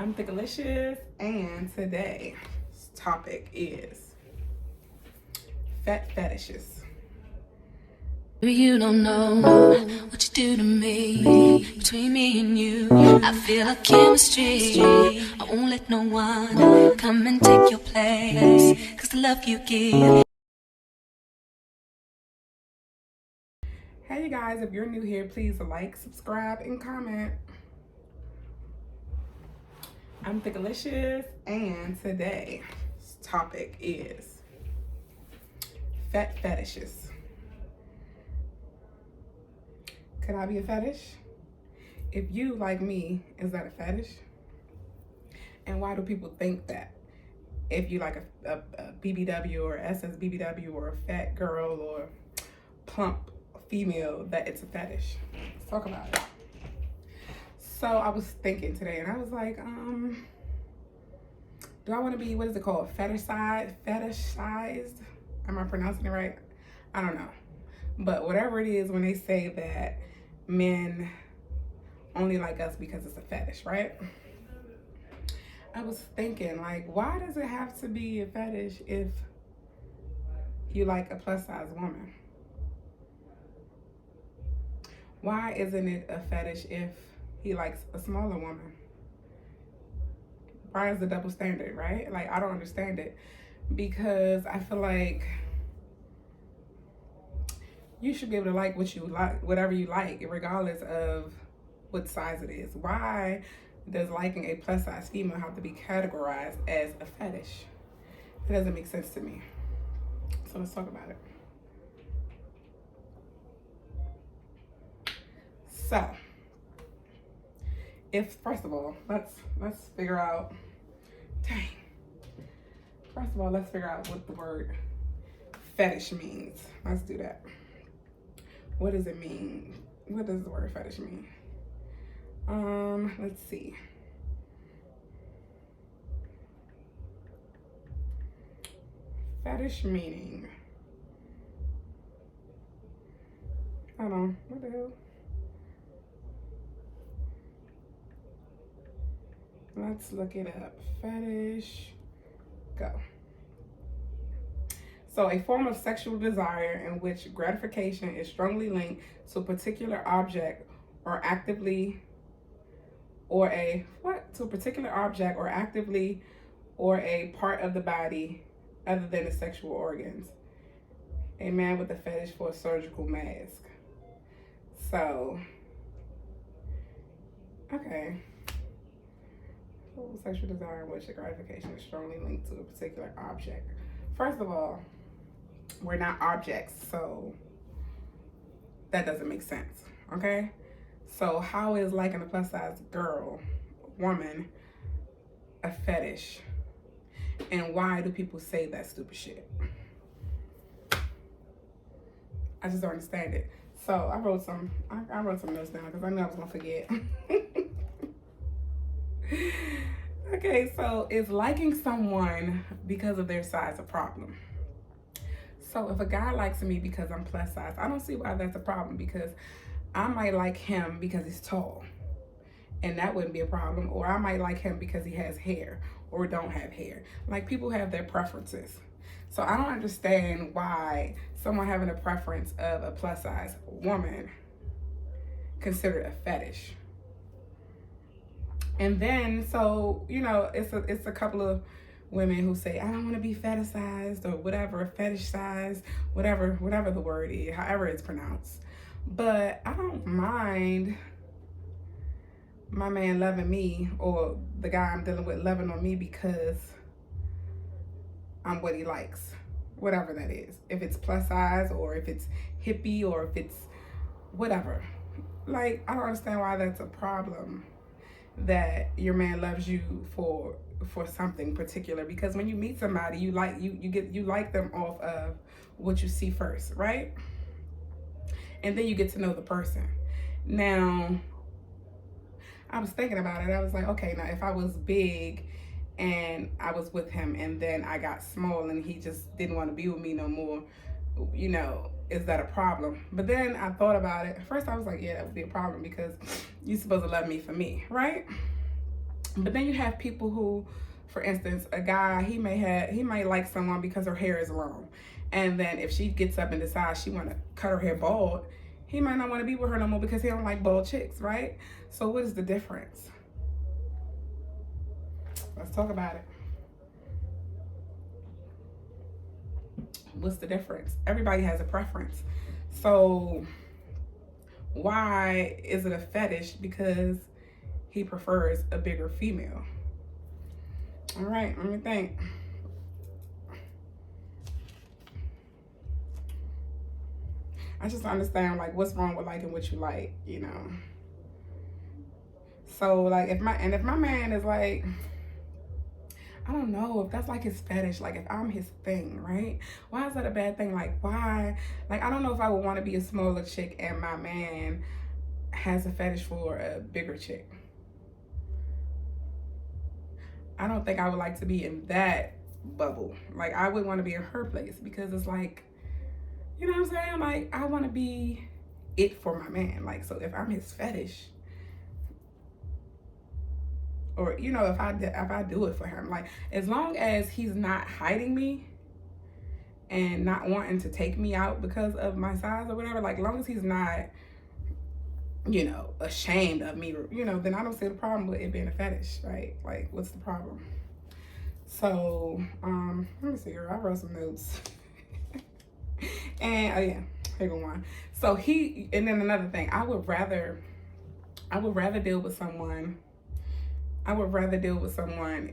I'm Thickalicious, and today's topic is fat fetishes. You don't know what you do to me. Between me and you, I feel a chemistry. I won't let no one come and take your place, 'cause the love you give. Hey you guys, if you're new here, please like, subscribe, and comment. I'm Thickalicious, and today's topic is fat fetishes. Could I be a fetish? If you, like me, is that a fetish? And why do people think that? If you like a BBW or SSBBW or a fat girl or plump female, that it's a fetish. Let's talk about it. So I was thinking today and I was like, do I want to be, what is it called? Fetishized? Am I pronouncing it right? I don't know. But whatever it is, when they say that men only like us because it's a fetish, right? I was thinking, like, why does it have to be a fetish if you like a plus size woman? Why isn't it a fetish if he likes a smaller woman? Why is the double standard, right? Like, I don't understand it, because I feel like you should be able to like what you like, whatever you like, regardless of what size it is. Why does liking a plus size female have to be categorized as a fetish? It doesn't make sense to me. So let's talk about it. So, if first of all, let's figure out. Dang. First of all, let's figure out what the word fetish means. Let's do that. What does it mean? What does the word fetish mean? Let's see. Fetish meaning. Hold on. What the hell? Let's look it up. Fetish. Go. So, a form of sexual desire in which gratification is strongly linked to a particular object or actively, or a particular object or actively, or a part of the body other than the sexual organs. A man with a fetish for a surgical mask. So, okay. Sexual desire in which the gratification is strongly linked to a particular object. First of all, we're not objects, so that doesn't make sense, okay? So how is liking a plus size woman, a fetish? And why do people say that stupid shit? I just don't understand it. So I wrote some notes down because I knew I was gonna forget. Okay, so is liking someone because of their size a problem? So if a guy likes me because I'm plus size, I don't see why that's a problem, because I might like him because he's tall, and that wouldn't be a problem. Or I might like him because he has hair or don't have hair. Like, people have their preferences. So I don't understand why someone having a preference of a plus size woman considered a fetish. And then, so, you know, it's a couple of women who say, I don't want to be fetishized or whatever, fetish size, whatever the word is, however it's pronounced. But I don't mind my man loving me, or the guy I'm dealing with loving on me, because I'm what he likes, whatever that is. If it's plus size, or if it's hippie, or if it's whatever. Like, I don't understand why that's a problem, that your man loves you for something particular. Because when you meet somebody, you like them off of what you see first, right? And then you get to know the person. Now, I was thinking about it. I was like, okay, now if I was big and I was with him and then I got small and he just didn't want to be with me no more, you know, is that a problem? But then I thought about it. First I was like, yeah, that would be a problem, because you're supposed to love me for me, right? But then you have people who, for instance, a guy, he might like someone because her hair is long, and then if she gets up and decides she want to cut her hair bald, he might not want to be with her no more because he don't like bald chicks, right? So what is the difference? Let's talk about it. What's the difference? Everybody has a preference. So why is it a fetish? Because he prefers a bigger female. All right, let me think. I just understand like what's wrong with liking what you like, you know. So like if my man is like, I don't know if that's like his fetish, like if I'm his thing, right? Why is that a bad thing? Like why? Like I don't know if I would want to be a smaller chick and my man has a fetish for a bigger chick. I don't think I would like to be in that bubble. Like I would want to be in her place because it's like, you know what I'm saying? Like I want to be it for my man. Like so if I'm his fetish, or you know if I do it for him, like as long as he's not hiding me and not wanting to take me out because of my size or whatever, like as long as he's not, you know, ashamed of me, you know, then I don't see the problem with it being a fetish, right? Like what's the problem? So let me see here, I wrote some notes. And oh yeah, here go one. So and then another thing, I would rather deal with someone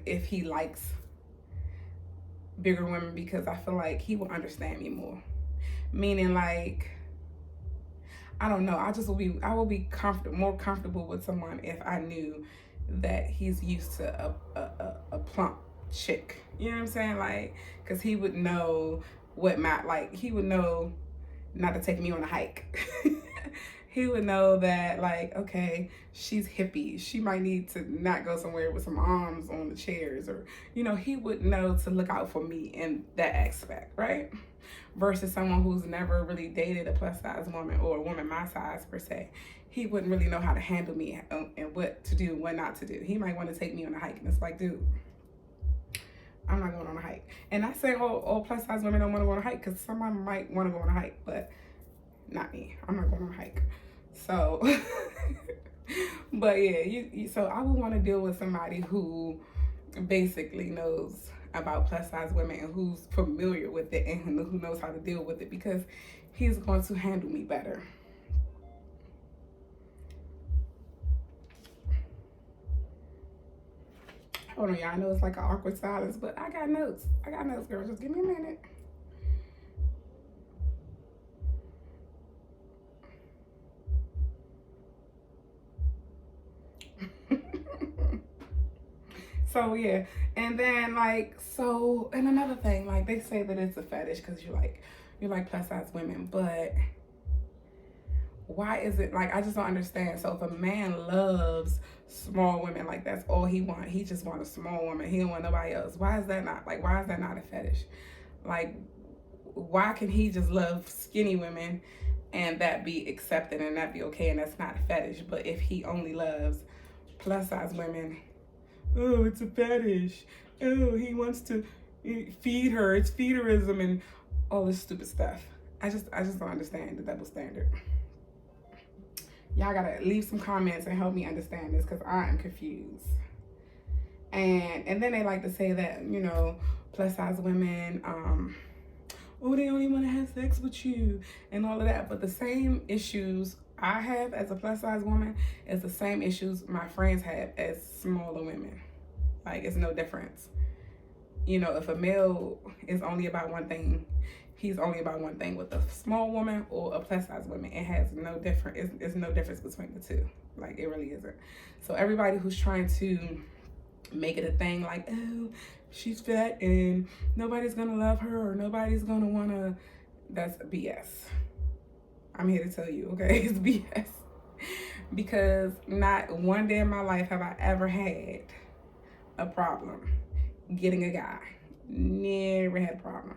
if he likes bigger women, because I feel like he will understand me more. Meaning like, I don't know, I will be more comfortable with someone if I knew that he's used to a plump chick. You know what I'm saying? Like, cause he would know he would know not to take me on a hike. He would know that like, okay, she's hippie. She might need to not go somewhere with some arms on the chairs, or, you know, he would know to look out for me in that aspect, right? Versus someone who's never really dated a plus size woman or a woman my size per se. He wouldn't really know how to handle me and what to do, what not to do. He might want to take me on a hike, and it's like, dude, I'm not going on a hike. And I say all plus size women don't want to go on a hike, because somebody might want to go on a hike, but not me. I'm not going on a hike. So, but yeah, so I would want to deal with somebody who basically knows about plus size women and who's familiar with it and who knows how to deal with it, because he's going to handle me better. Hold on, y'all. I know it's like an awkward silence, but I got notes. Girl. Just give me a minute. So yeah, and then like, so, and another thing, like they say that it's a fetish because you like plus size women, but why is it like, I just don't understand. So if a man loves small women, like that's all he wants, he just wants a small woman, he don't want nobody else, why is that not a fetish? Like, why can he just love skinny women and that be accepted and that be okay and that's not a fetish? But if he only loves plus size women, oh, it's a fetish. Oh, he wants to feed her. It's feederism and all this stupid stuff. I just don't understand the double standard. Y'all gotta leave some comments and help me understand this, because I am confused. And then they like to say that, you know, plus size women, oh, they only want to have sex with you and all of that. But the same issues I have as a plus size woman is the same issues my friends have as smaller women. Like, it's no difference. You know, if a male is only about one thing, he's only about one thing. With a small woman or a plus size woman, it has no difference. It's no difference between the two. Like, it really isn't. So everybody who's trying to make it a thing like, oh, she's fat and nobody's gonna love her or nobody's gonna wanna, that's BS. I'm here to tell you, okay? It's BS. Because not one day in my life have I ever had a problem getting a guy. Never had a problem.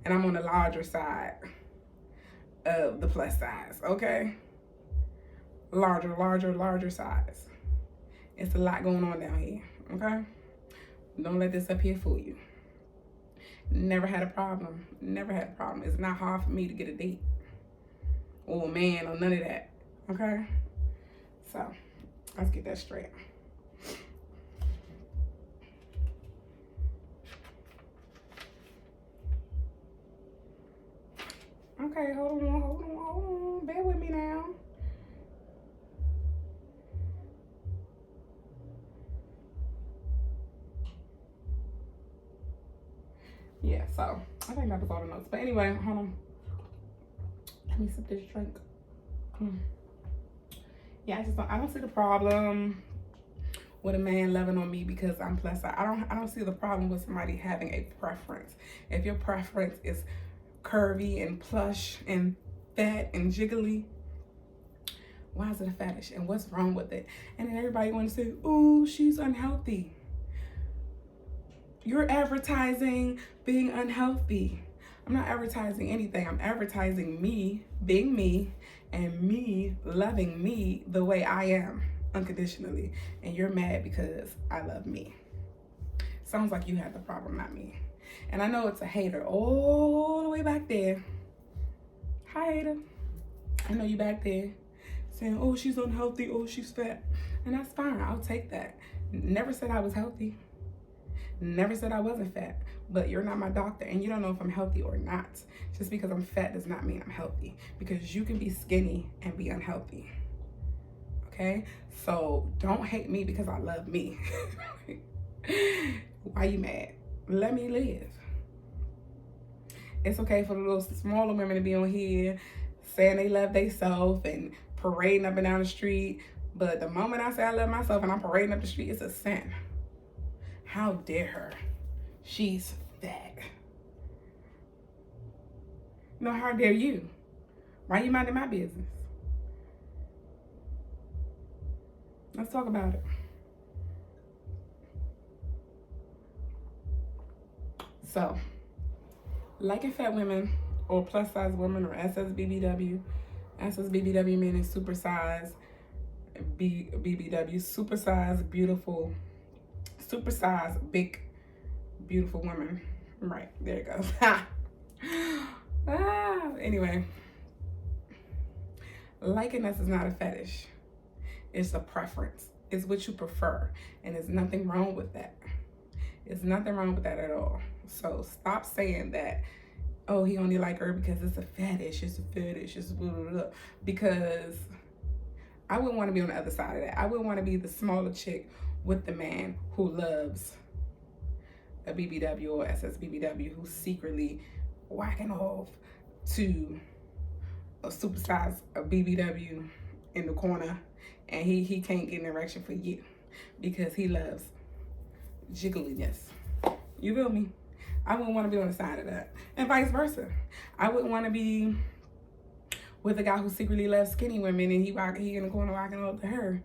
And I'm on the larger side of the plus size, okay? Larger size. It's a lot going on down here, okay? Don't let this up here fool you. Never had a problem. Never had a problem. It's not hard for me to get a date or a man or none of that, okay? So, let's get that straight. Okay, hold on. Bear with me now. Yeah, so I think that was all the notes. But anyway, hold on. Let me sip this drink. Yeah, I don't see the problem with a man loving on me because I'm plus size. I don't see the problem with somebody having a preference. If your preference is curvy and plush and fat and jiggly, why is it a fetish? And what's wrong with it? And then everybody wants to say, oh, she's unhealthy. You're advertising being unhealthy. I'm not advertising anything. I'm advertising me being me and me loving me the way I am unconditionally. And you're mad because I love me. Sounds like you have the problem, not me. And I know it's a hater all the way back there. Hi, hater. I know you back there saying, oh, she's unhealthy. Oh, she's fat. And that's fine. I'll take that. Never said I was healthy. Never said I wasn't fat, but you're not my doctor and you don't know if I'm healthy or not. Just because I'm fat does not mean I'm healthy, because you can be skinny and be unhealthy. Okay? So don't hate me because I love me. Why you mad? Let me live. It's okay for the little smaller women to be on here saying they love themselves and parading up and down the street. But the moment I say I love myself and I'm parading up the street, it's a sin. How dare her? She's fat. No, how dare you? Why you minding my business? Let's talk about it. So, liking fat women or plus size women or SSBBW. SSBBW meaning super size. BBW, super size, beautiful. Super size, big, beautiful women. Right, there it goes. Anyway, liking us is not a fetish. It's a preference. It's what you prefer. And there's nothing wrong with that. There's nothing wrong with that at all. So stop saying that, oh, he only like her because it's a fetish. It's a fetish. It's blah, blah, blah. Because I wouldn't want to be on the other side of that. I wouldn't want to be the smaller chick with the man who loves a BBW or SSBBW who's secretly whacking off to a supersized BBW in the corner, and he can't get an erection for you because he loves jiggliness. You feel me? I wouldn't want to be on the side of that. And vice versa. I wouldn't want to be with a guy who secretly loves skinny women and he in the corner rocking off to her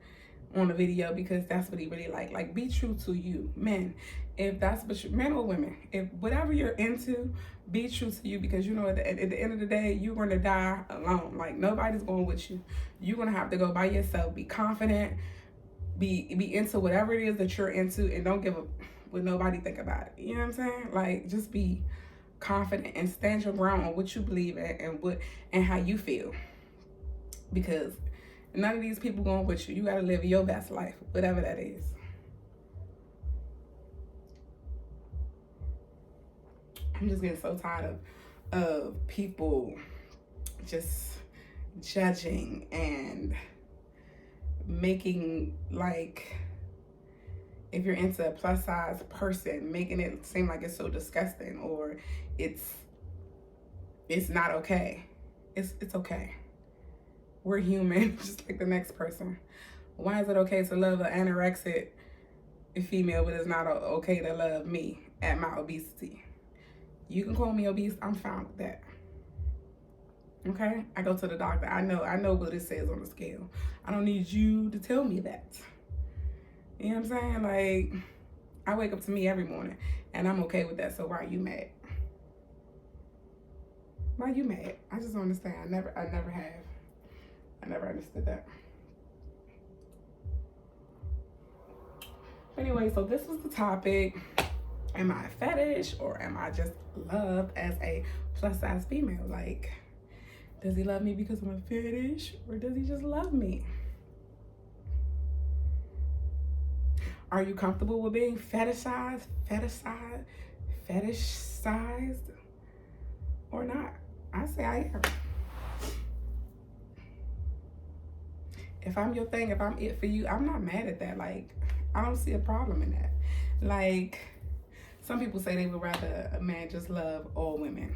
on the video because that's what he really like. Like, be true to you, men. If that's what you, men or women, if whatever you're into, be true to you, because you know at the end of the day, you're gonna die alone. Like, nobody's going with you. You're gonna have to go by yourself. Be confident. Be into whatever it is that you're into, and don't give a what nobody think about it. You know what I'm saying? Like, just be confident and stand your ground on what you believe in and how you feel, because none of these people going with you. You gotta live your best life, whatever that is. I'm just getting so tired of people just judging and making, like, if you're into a plus size person, making it seem like it's so disgusting or it's not okay. It's okay. We're human, just like the next person. Why is it okay to love an anorexic female, but it's not okay to love me at my obesity? You can call me obese. I'm fine with that. Okay? I go to the doctor. I know what it says on the scale. I don't need you to tell me that. You know what I'm saying? Like, I wake up to me every morning, and I'm okay with that. So why are you mad? Why are you mad? I just don't understand. I never have. I never understood that. Anyway, so this was the topic. Am I a fetish or am I just loved as a plus size female? Like, does he love me because I'm a fetish or does he just love me? Are you comfortable with being fetishized or not? I say I am. If I'm your thing, if I'm it for you, I'm not mad at that. Like, I don't see a problem in that. Like, some people say they would rather a man just love all women.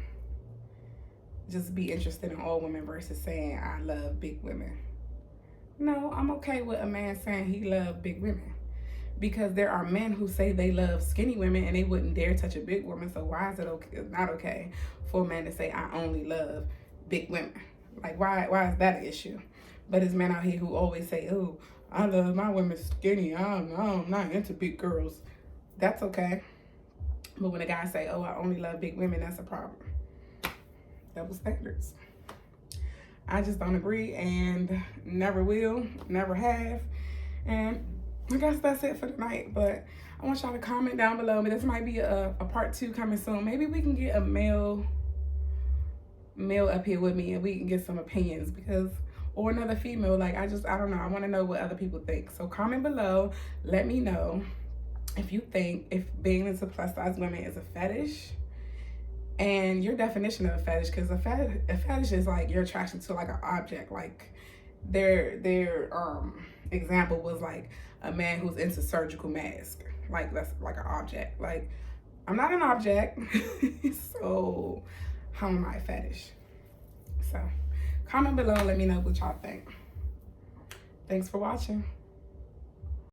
Just be interested in all women versus saying I love big women. No, I'm okay with a man saying he loves big women. Because there are men who say they love skinny women and they wouldn't dare touch a big woman. So why is it okay, not okay for a man to say I only love big women? Like, why is that an issue? But there's men out here who always say, oh, I love my women skinny. I'm not into big girls. That's okay. But when a guy say, oh, I only love big women, that's a problem. Double standards. I just don't agree and never will, never have. And I guess that's it for tonight. But I want y'all to comment down below. But this might be a part 2 coming soon. Maybe we can get a male up here with me and we can get some opinions, because or another female. Like, I don't know. I want to know what other people think. So comment below. Let me know if you think if being into plus size women is a fetish, and your definition of a fetish, because a fetish is like your attraction to like an object. Like their example was like a man who's into surgical mask. Like, that's like an object. Like, I'm not an object. So how am I a fetish? So comment below, let me know what y'all think. Thanks for watching.